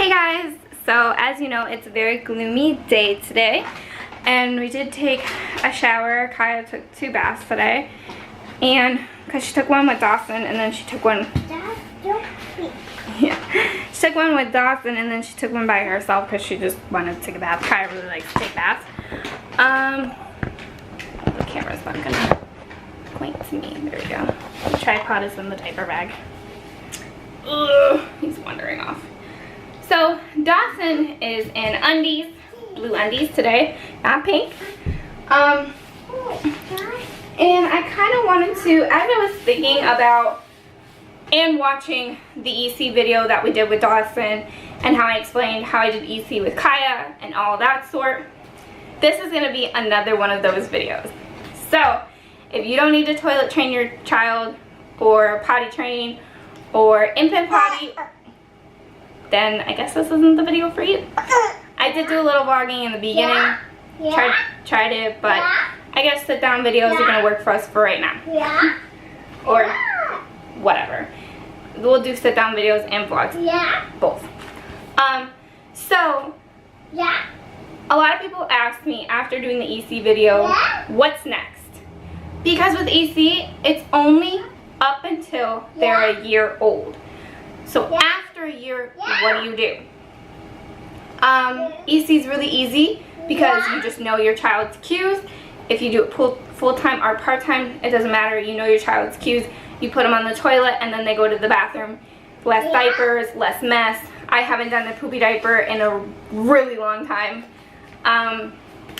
Hey guys, so as you know, it's a very gloomy day today, and we did take a shower. Kya took 2 baths today, and because she took one with Dawson, and then she took one. She took one with Dawson, and then she took one by herself because she just wanted to take a bath. Kya really likes to take baths. The camera's not gonna point to me. There we go. The tripod is in the diaper bag. Ugh, he's wandering off. So Dawson is in undies, blue undies today, not pink. And I kind of wanted to, as I was thinking about and watching the EC video that we did with Dawson and how I explained how I did EC with Kya and all that sort, this is going to be another one of those videos. So if you don't need to toilet train your child or potty train or infant potty, then I guess this isn't the video for you. I did do a little vlogging in the beginning, tried it, but I guess sit down videos are gonna work for us for right now. Or whatever. We'll do sit down videos and vlogs, both. So a lot of people ask me after doing the EC video, what's next? Because with EC, it's only up until they're a year old. So after a year, what do? EC is really easy because you just know your child's cues. If you do it full-time or part-time, it doesn't matter. You know your child's cues. You put them on the toilet and then they go to the bathroom. Less diapers, less mess. I haven't done the poopy diaper in a really long time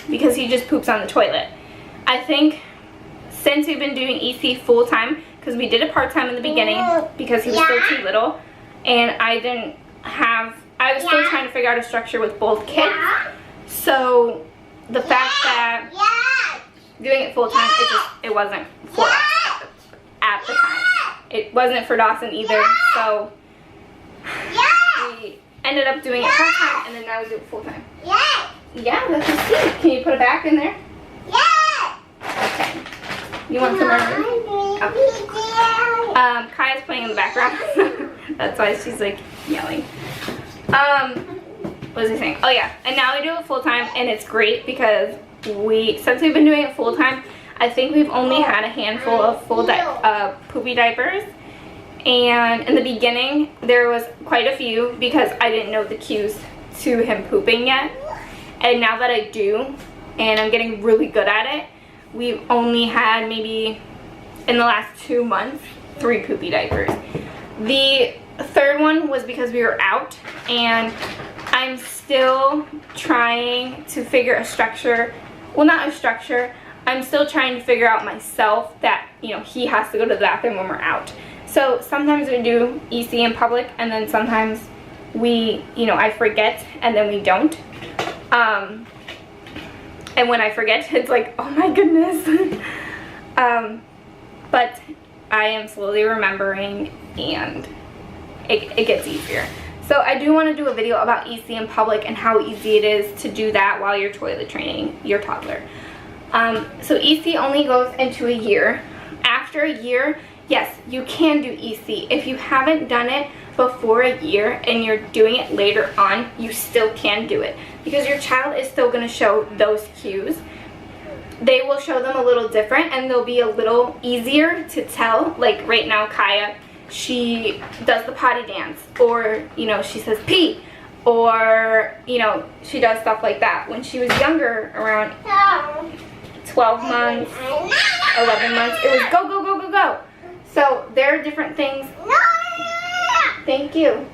because he just poops on the toilet. I think since we've been doing EC full-time, because we did it part-time in the beginning because he was still too little, and I was still trying to figure out a structure with both kids. So the fact that doing it full-time, it wasn't for us at the time. It wasn't for Dawson either, so we ended up doing it part-time, and then now we do it full-time. Yeah, let's just see. Can you put it back in there? Okay. You want some more? Kya's playing in the background. That's why she's like yelling. What was I saying? Oh yeah, and now we do it full time, and it's great because since we've been doing it full time, I think we've only had a handful of poopy diapers. And in the beginning, there was quite a few because I didn't know the cues to him pooping yet. And now that I do, and I'm getting really good at it, we've only had maybe in the last 2 months 3 poopy diapers. The third one was because we were out, and I'm still trying to figure a structure. Well, not a structure. I'm still trying to figure out myself that, you know, he has to go to the bathroom when we're out. So sometimes we do EC in public, and then sometimes I forget, and then we don't. And when I forget, it's like, oh my goodness. But I am slowly remembering, and it gets easier. So I do want to do a video about EC in public and how easy it is to do that while you're toilet training your toddler. So EC only goes into a year. After a year, yes, you can do EC. If you haven't done it before a year and you're doing it later on, you still can do it because your child is still going to show those cues. They will show them a little different, and they'll be a little easier to tell. Like right now, Kya, she does the potty dance, or she says pee, or she does stuff like that. When she was younger, around 12 months, 11 months, it was go, go, go, go, go. So there are different things. Thank you.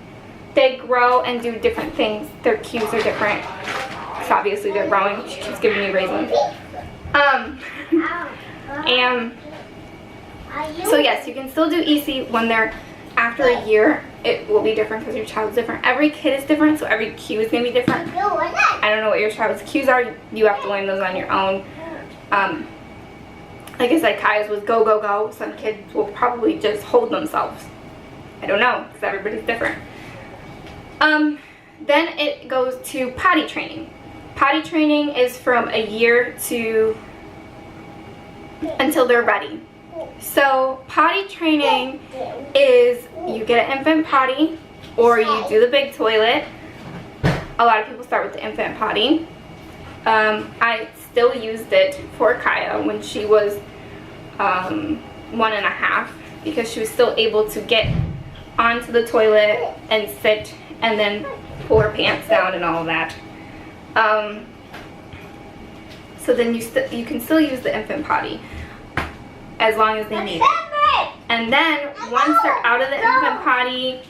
They grow and do different things. Their cues are different. So obviously they're growing. She keeps giving me raisins. And so yes, you can still do EC when they're after a year. It will be different because your child's different. Every kid is different, so every cue is going to be different. I don't know what your child's cues are. You have to learn those on your own. Like I said, Kya's was go, go, go. Some kids will probably just hold themselves. I don't know, because everybody's different. Then it goes to potty training. Potty training is from a year to until they're ready. So potty training is you get an infant potty, or you do the big toilet, a lot of people start with the infant potty. I still used it for Kya when she was 1.5, because she was still able to get onto the toilet and sit and then pull her pants down and all of that. So then you can still use the infant potty as long as they need it. And then once they're out of the infant potty,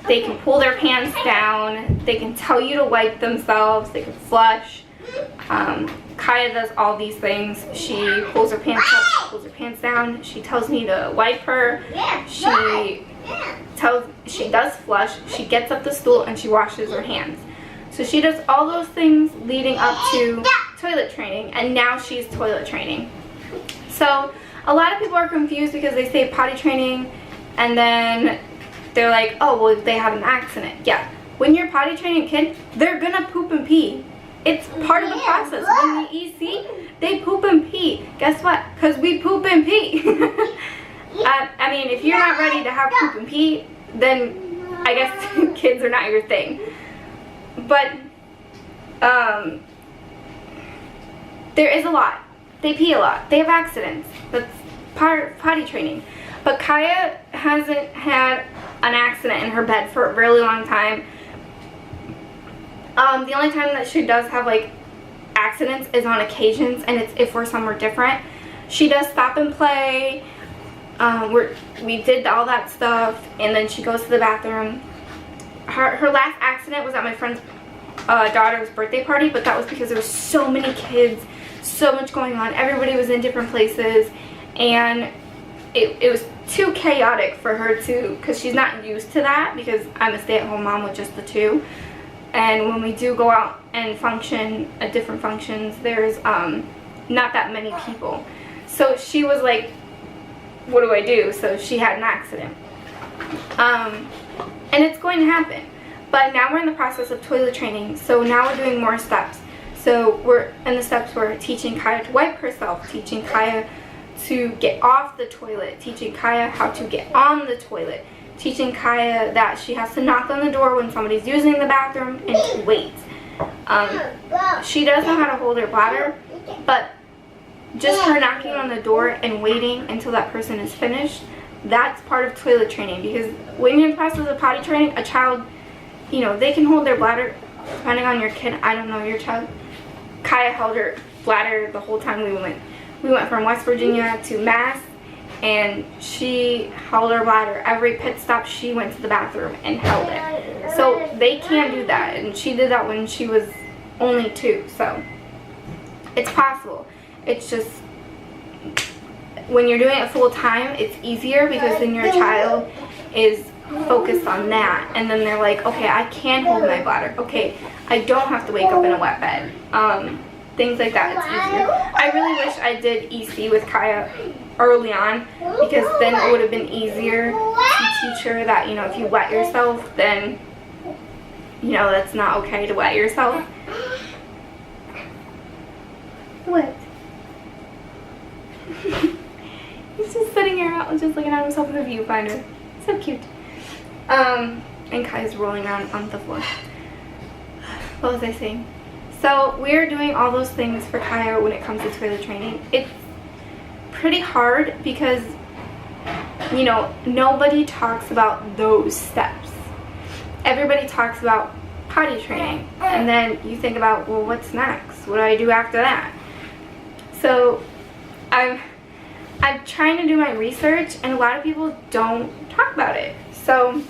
they can pull their pants down, they can tell you to wipe themselves, they can flush. Kya does all these things. She pulls her pants up, she pulls her pants down, she tells me to wipe her, she does flush, she gets up the stool, and she washes her hands. So she does all those things leading up to toilet training, and now she's toilet training. So a lot of people are confused because they say potty training and then they're like, oh, well, they had an accident. Yeah, when you're potty training a kid, they're gonna poop and pee. It's part of the process. When we EC, they poop and pee. Guess what? Because we poop and pee. I mean, if you're not ready to have poop and pee, then I guess kids are not your thing. But there is a lot. They pee a lot. They have accidents. That's part of potty training. But Kya hasn't had an accident in her bed for a really long time. The only time that she does have like accidents is on occasions, and it's if we're somewhere different. She does stop and play. We did all that stuff, and then she goes to the bathroom. Her last accident was at my friend's daughter's birthday party, but that was because there were so many kids, so much going on. Everybody was in different places, and it was too chaotic for her to, because she's not used to that, because I'm a stay-at-home mom with just the two. And when we do go out and function at different functions, there's not that many people. So she was like, what do I do? So she had an accident. And it's going to happen. But now we're in the process of toilet training, so now we're doing more steps. So we're in the steps where teaching Kya to wipe herself, teaching Kya to get off the toilet, teaching Kya how to get on the toilet, teaching Kya that she has to knock on the door when somebody's using the bathroom and to wait. She does know how to hold her bladder, but just her knocking on the door and waiting until that person is finished, that's part of toilet training. Because when you're in the process of potty training, a child, you know, they can hold their bladder, depending on your kid. I don't know your child. Kya held her bladder the whole time we went. We went from West Virginia to Mass, and she held her bladder. Every pit stop, she went to the bathroom and held it. So they can do that, and she did that when she was only 2. So it's possible. It's just when you're doing it full time, it's easier because then your child is focused on that, and then they're like, okay, I can hold my bladder. Okay, I don't have to wake up in a wet bed. Things like that, it's easier. I really wish I did EC with Kya early on, because then it would have been easier to teach her that, you know, if you wet yourself, then, you know, that's not okay to wet yourself. What? He's just sitting here out and just looking at himself in the viewfinder. So cute. And Kya's rolling around on the floor. What was I saying? So we're doing all those things for Kya when it comes to toilet training. It's pretty hard because, you know, nobody talks about those steps. Everybody talks about potty training, and then you think about, well, what's next? What do I do after that? So I'm trying to do my research, and a lot of people don't talk about it. So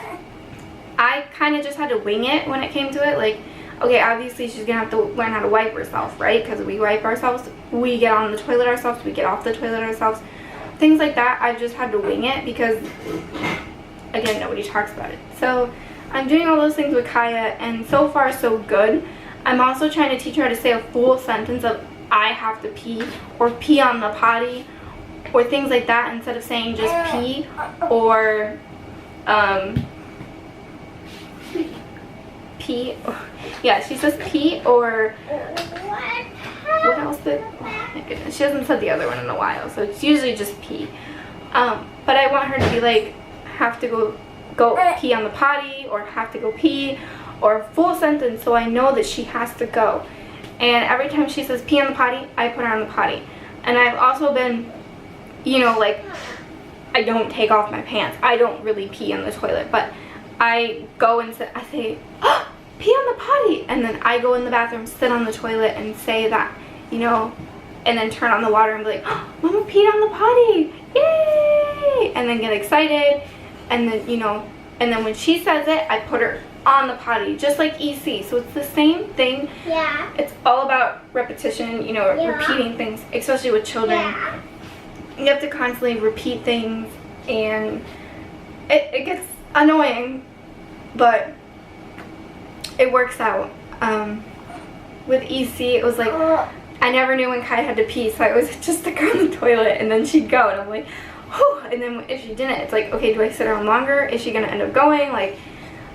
I kind of just had to wing it when it came to it. Like, okay, obviously she's gonna have to learn how to wipe herself, right? Because we wipe ourselves, we get on the toilet ourselves, we get off the toilet ourselves, things like that. I just had to wing it because, again, nobody talks about it. So I'm doing all those things with Kya, and so far so good. I'm also trying to teach her how to say a full sentence of I have to pee, or pee on the potty, or things like that, instead of saying just pee, or pee. Yeah, she says pee, or what else did, oh my goodness, she hasn't said the other one in a while, so it's usually just pee. But I want her to be like, have to go pee on the potty, or have to go pee, or a full sentence so I know that she has to go. And every time she says pee on the potty, I put her on the potty. And I've also been, you know, like, I don't take off my pants. I don't really pee in the toilet, but I go and I say, oh, pee on the potty. And then I go in the bathroom, sit on the toilet and say that, you know, and then turn on the water and be like, oh, Mama peed on the potty. Yay! And then get excited. And then, you know, and then when she says it, I put her on the potty, just like EC. So it's the same thing. Yeah. It's all about repetition, you know, repeating things, especially with children. Yeah. You have to constantly repeat things, and it gets annoying, but it works out. With EC, it was like, I never knew when Kai had to pee, so I was just stick her on the toilet, and then she'd go, and I'm like, whew. And then if she didn't, it's like, okay, do I sit her on longer? Is she going to end up going? Like,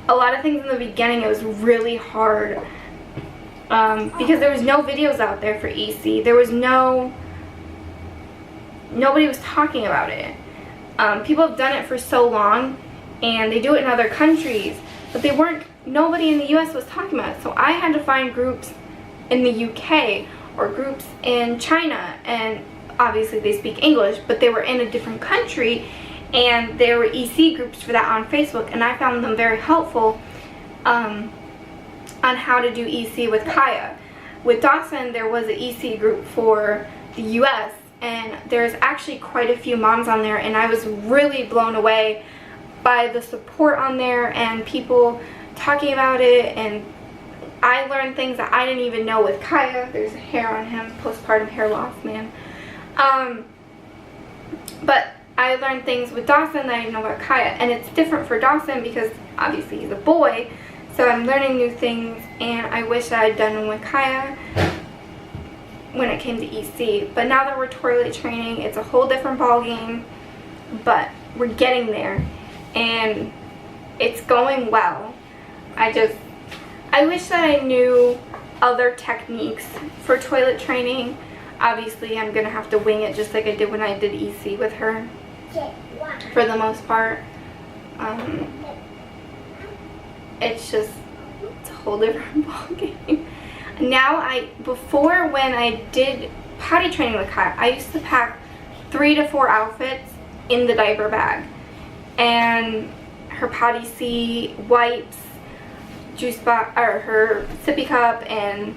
a lot of things in the beginning, it was really hard, because there was no videos out there for EC. There was nobody was talking about it. People have done it for so long, and they do it in other countries, but nobody in the US was talking about it. So I had to find groups in the UK or groups in China, and obviously they speak English, but they were in a different country, and there were EC groups for that on Facebook, and I found them very helpful on how to do EC with Kya. With Dawson, there was an EC group for the US, and there's actually quite a few moms on there, and I was really blown away by the support on there and people talking about it. And I learned things that I didn't even know with Kya. There's hair on him, postpartum hair loss, man. But I learned things with Dawson that I didn't know about Kya, and it's different for Dawson because obviously he's a boy, so I'm learning new things, and I wish I had done them with Kya when it came to EC. But now that we're toilet training, it's a whole different ball game, but we're getting there, and it's going well. I wish that I knew other techniques for toilet training. Obviously, I'm going to have to wing it just like I did when I did EC with her, for the most part. It's a whole different ballgame. Now, before when I did potty training with Kya, I used to pack 3 to 4 outfits in the diaper bag. And her potty seat, wipes, juice box, or her sippy cup, and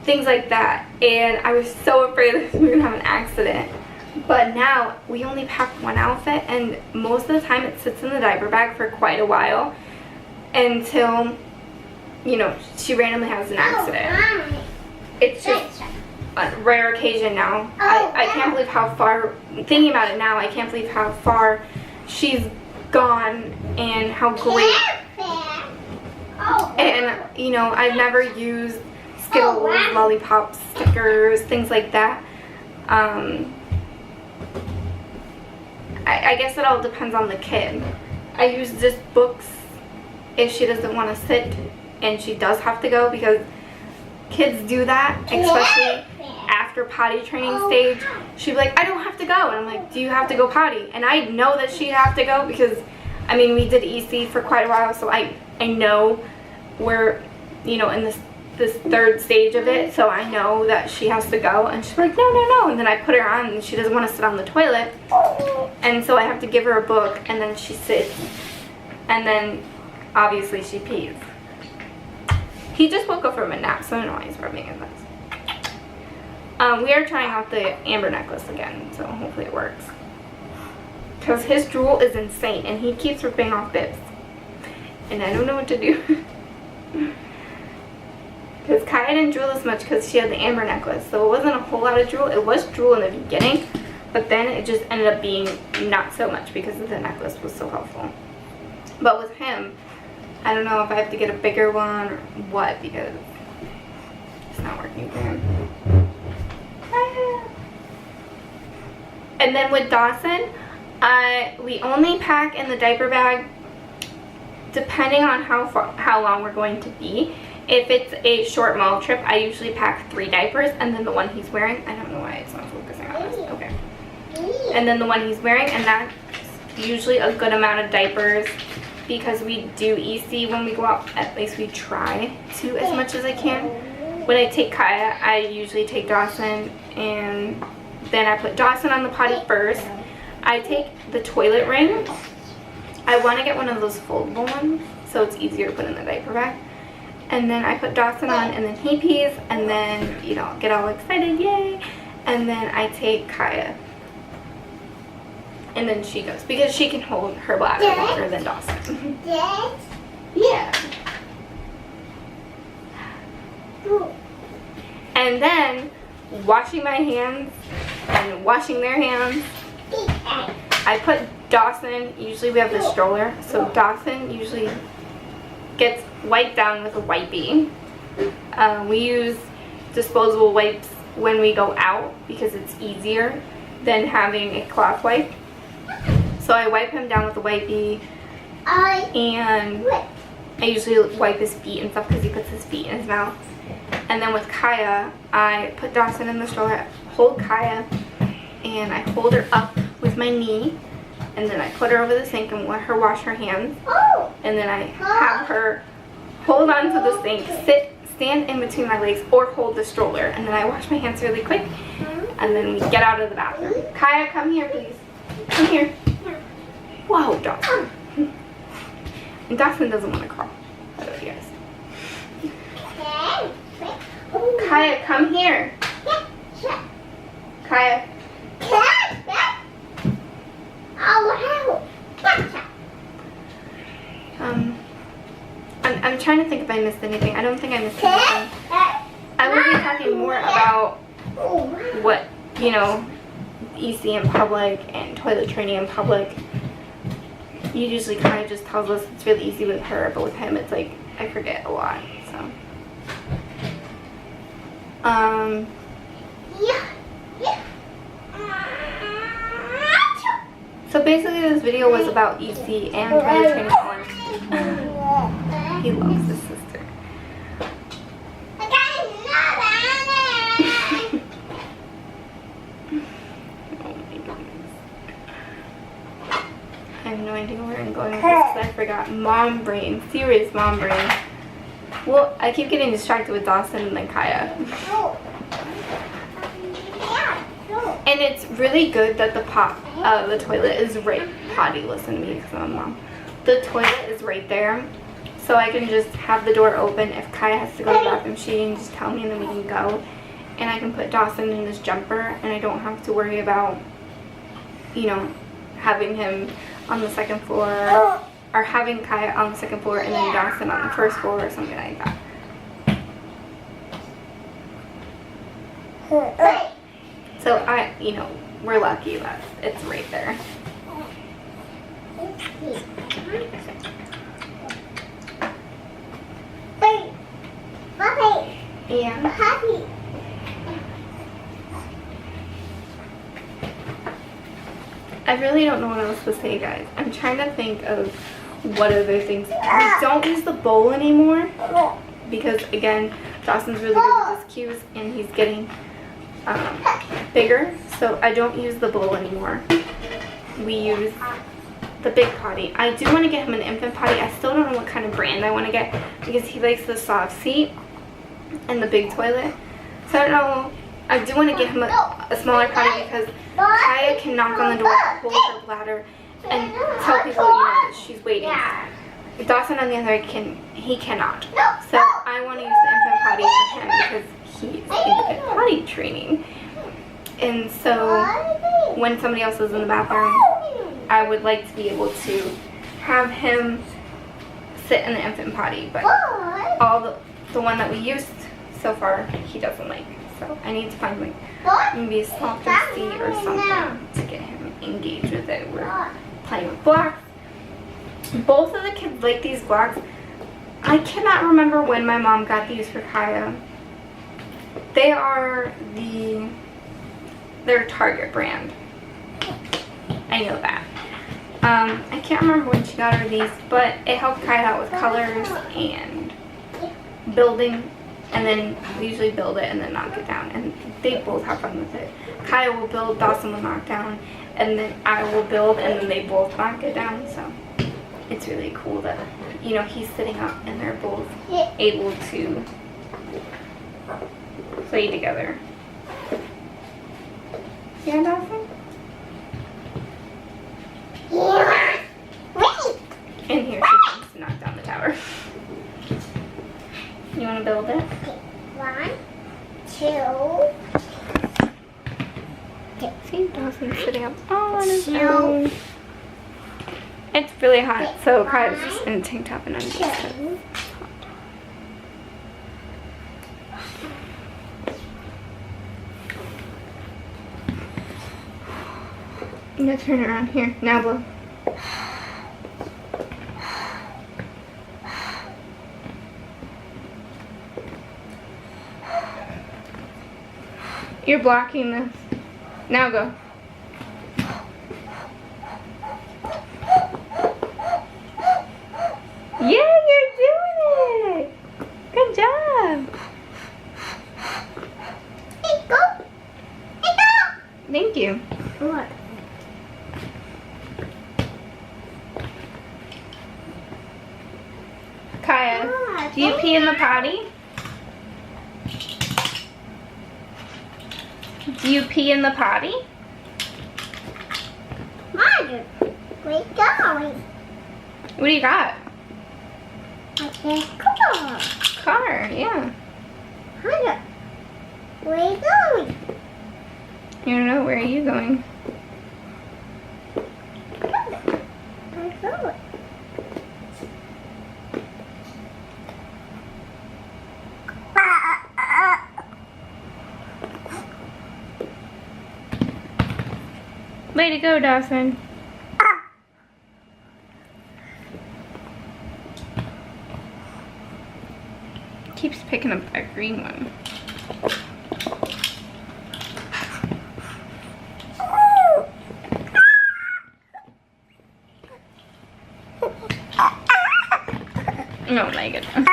things like that. And I was so afraid that we were going to have an accident. But now, we only pack 1 outfit, and most of the time it sits in the diaper bag for quite a while until, you know, she randomly has an accident. It's just a rare occasion now. I can't believe how far, thinking about it now, I can't believe how far she's gone and how great. And, you know, I've never used Skittles, lollipops, stickers, things like that. I guess it all depends on the kid. I use just books if she doesn't want to sit and she does have to go, because kids do that, especially after potty training stage. She'd be like, I don't have to go. And I'm like, do you have to go potty? And I know that she'd have to go because, I mean, we did EC for quite a while, so I know we're, you know, in this 3rd stage of it, so I know that she has to go. And she's like, no. And then I put her on, and she doesn't want to sit on the toilet. And so I have to give her a book, and then she sits. And then, obviously, she pees. He just woke up from a nap, so I don't know why he's rubbing his eyes. We are trying out the amber necklace again, so hopefully it works. Because his drool is insane, and he keeps ripping off bits. And I don't know what to do. Because Kya didn't drool as much because she had the amber necklace, so it wasn't a whole lot of drool. It was drool in the beginning, but then it just ended up being not so much because the necklace was so helpful. But with him, I don't know if I have to get a bigger one or what, because it's not working for him. And then with Dawson, we only pack in the diaper bag depending on how long we're going to be. If it's a short mall trip, I usually pack 3 diapers, and then the one he's wearing, I don't know why it's not focusing on this, okay. And then the one he's wearing, and that's usually a good amount of diapers. because we do EC when we go out. At least we try to as much as I can. When I take Kya, I usually take Dawson, and then I put Dawson on the potty first. I take the toilet ring. I want to get one of those foldable ones so it's easier to put in the diaper bag. And then I put Dawson on, and then he pees, and then, you know, get all excited, yay. And then I take Kya, and then she goes, because she can hold her bladder longer than Dawson. Yeah. And then washing my hands and washing their hands, I put Dawson, usually we have the stroller, so Dawson usually gets wiped down with a wipey. We use disposable wipes when we go out because it's easier than having a cloth wipe. So I wipe him down with a wipey, and I usually wipe his feet and stuff because he puts his feet in his mouth. And then with Kya, I put Dawson in the stroller, hold Kya, and I hold her up with my knee, and then I put her over the sink and let her wash her hands. And then I have her hold on to the sink, stand in between my legs, or hold the stroller, and then I wash my hands really quick, and then we get out of the bathroom. Kya, come here, please. Come here. Whoa, Dawson. And Dawson doesn't want to crawl. I don't know, yes. Kya, come here. Kya. I'm trying to think if I missed anything. I don't think I missed anything. I will be talking more about what, you know, EC in public and toilet training in public. Usually kind of just tells us it's really easy with her, but with him it's like I forget a lot. So basically this video was about EC and toilet training on. He loves his sister. Oh my goodness. I have no idea where I'm going with this because I forgot. Mom brain. Serious mom brain. Well, I keep getting distracted with Dawson and then Kya. And it's really good that the toilet is right. Potty, listen to me because I'm a mom. The toilet is right there, so I can just have the door open. If Kya has to go to the bathroom, she can just tell me, and then we can go. And I can put Dawson in his jumper, and I don't have to worry about, you know, having him on the second floor, or having Kya on the second floor and then Dawson on the first floor or something like that. So you know, we're lucky that it's right there. Yeah. I really don't know what else to say, guys. I'm trying to think of what other things. We don't use the bowl anymore because, again, Dawson's really good with his cues and he's getting bigger, so I don't use the bowl anymore. We use the big potty. I do want to get him an infant potty. I still don't know what kind of brand I want to get because he likes the soft seat and the big toilet. So I don't know. I do want to get him a smaller potty because Kya can knock on the door, hold her bladder, and tell people, you know, that she's waiting. Dawson, on the other hand, he cannot. So I want to use the infant potty for him because he's infant potty training. And so when somebody else is in the bathroom, I would like to be able to have him sit in the infant potty. But all the one that we used so far, he doesn't like. So I need to find like maybe a softer seat or something to get him engaged with it. We're playing with blocks. Both of the kids like these blocks. I cannot remember when my mom got these for Kya. They are their Target brand. I know that. I can't remember when she got her these, but it helped Kya out with colors and building. And then we usually build it and then knock it down. And they both have fun with it. Kya will build, Dawson will knock down. And then I will build and then they both knock it down. So it's really cool that, you know, he's sitting up and they're both able to play together. Yeah, Dawson? Yeah. Wait. And here she comes to knock down the tower. You want to build it? Okay. 1, 2. See, Dawson's sitting up all on his own. It's really hot, so Kaya's just in a tank top and undies. I'm gonna turn it around here. Now blow. You're blocking this. Now go. Yeah, you're doing it! Good job! Hey, go! Hey, go! Thank you. What? Kaya, do you pee in the potty? Do you pee in the potty? Mother, where you going? What do you got? Okay, car. Car, yeah. Mother, where you going? You don't know, where are you going? I'm going. Way to go, Dawson. Keeps picking up that green one. Oh my goodness.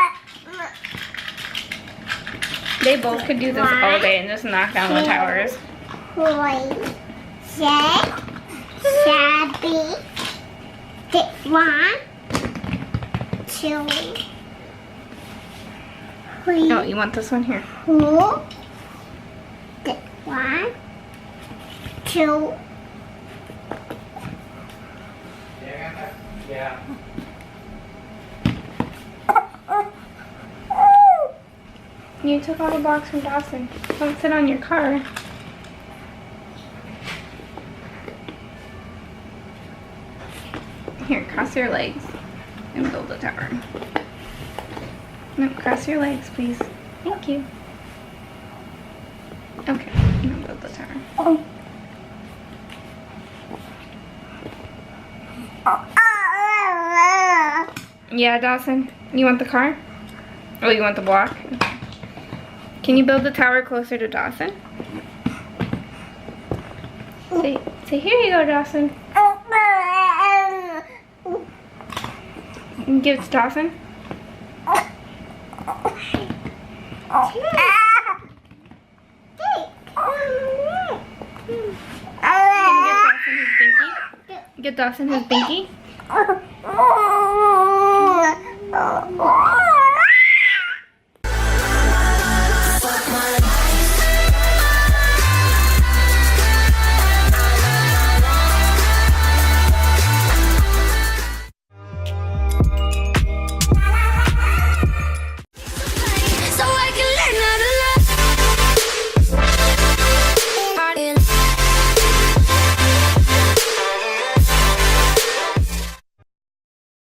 They both could do this all day and just knock down the towers. Boy, set, shabby, 1, 2, 3, Oh, you want this one here? 4, 1, 2. Yeah. You took all the blocks from Dawson. Don't sit on your car. Here, cross your legs and build a tower. No, cross your legs, please. Thank you. Okay, now build the tower. Yeah, Dawson? You want the car? Oh, you want the block? Okay. Can you build the tower closer to Dawson? Say, here you go, Dawson. And give it to Dawson. Get Dawson his binky.